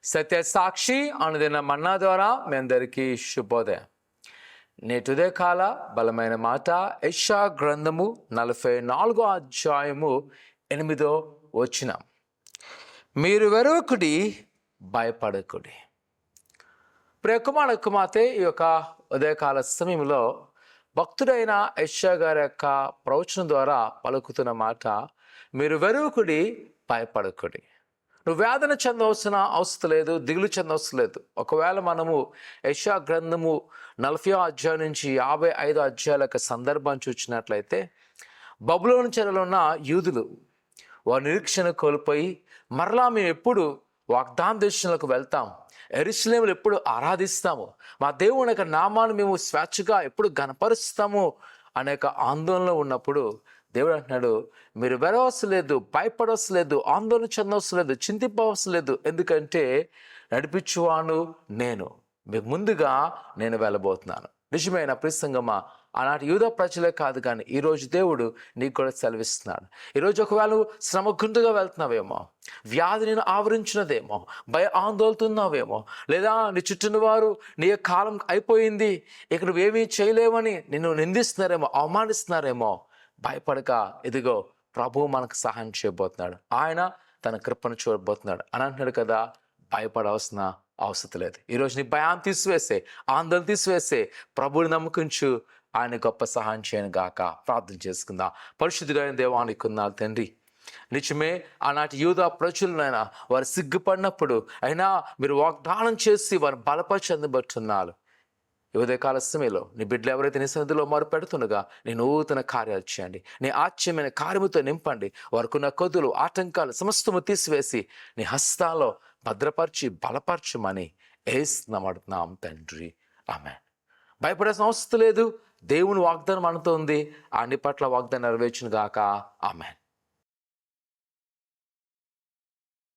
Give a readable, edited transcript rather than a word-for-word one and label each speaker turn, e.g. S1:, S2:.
S1: సత్య సాక్షి అనుదిన మన్నా ద్వారా మీ అందరికీ శుభోదయం. నేటి ఉదయ కాల బలమైన మాట యెషయా గ్రంథము 44 అధ్యాయము 8వ వచనం. మీరు వెరవకుడి, భయపడకుడి. ప్రియకుమార కుమార్తె, ఈ యొక్క ఉదయకాల సమయంలో భక్తుడైన యెషయా గారి యొక్క ప్రవచనం ద్వారా పలుకుతున్న మాట, మీరు వెరవకుడి, భయపడకుడి. నువ్వు వేదన చెందవలసిన అవసరం లేదు, దిగులు చెందవలసిన లేదు. ఒకవేళ మనము యెషయా గ్రంథము 40వ అధ్యాయం నుంచి 55 అధ్యాయాల యొక్క సందర్భాన్ని చూసినట్లయితే, బబులోను చెరలో ఉన్న యూదులు వారి నిరీక్షణ కోల్పోయి మరలా మేము ఎప్పుడు వాగ్దాన దేశంలోకి వెళ్తాం, యెరూషలేములో ఎప్పుడు ఆరాధిస్తాము, మా దేవుని యొక్క నామాన్ని మేము స్వేచ్ఛగా ఎప్పుడు గణపరుస్తాము అనేక ఆందోళనలో ఉన్నప్పుడు దేవుడు అంటున్నాడు, మీరు వెరవలసిన లేదు, భయపడవలసిన లేదు, ఆందోళన చెందవలసిన లేదు, చింతింపవలసిన లేదు. ఎందుకంటే నడిపించువాను నేను, మీకు ముందుగా నేను వెళ్ళబోతున్నాను. నిజమైన ప్రసంగమా, ఆనాటి యూదా ప్రజలే కాదు కానీ ఈరోజు దేవుడు నీకు కూడా సెలవిస్తున్నాడు. ఈరోజు ఒకవేళ నువ్వు శ్రమ గుంటుగా వెళ్తున్నావేమో, వ్యాధి నేను ఆవరించినదేమో, ఆందోళతున్నావేమో, లేదా నీ చుట్టూన వారు నీ కాలం అయిపోయింది, ఇక నువ్వేమీ చేయలేవని నిన్ను నిందిస్తున్నారేమో, అవమానిస్తున్నారేమో, భయపడక, ఇదిగో ప్రభువు మనకు సహాయం చేయబోతున్నాడు, ఆయన తన కృపను చూడబోతున్నాడు అని అంటున్నాడు కదా. భయపడవలసిన అవసరం లేదు. ఈరోజు నీ భయాన్ని తీసివేసే, ఆందోళన తీసివేసే, ప్రభువుని నమ్ముకుంచు, ఆయన గొప్ప సహాయం చేయను గాక. ప్రార్థన చేసుకుందాం. పరిశుద్ధుడైన దేవానికి ఉన్నాడు తండ్రి. నిజమే, ఆనాటి యూదా ప్రజలనైనా వారు సిగ్గుపడినప్పుడు అయినా మీరు వాగ్దానం చేసి వారు బలపరిచేందుబట్టున్నారు. ఈ ఉదయకాల సమయంలో నీ బిడ్డలు ఎవరైతే నీ సన్నిధిలో మొరపెడుతుండగా నీ నూతన కార్యాలు చేయండి, నీ ఆశ్చర్యమైన కార్యముతో నింపండి. వారికున్న కొద్దులు, ఆటంకాలు సమస్తము తీసివేసి నీ హస్తాల్లో భద్రపరిచి బలపరచమని యేసునామమున అడుగుతున్నాం తండ్రి, ఆమేన్. భయపడాల్సిన అవసరం లేదు. దేవుని వాగ్దానం మనతో ఉంది. అన్ని పట్ల వాగ్దానం నెరవేర్చును గాక. ఆమేన్.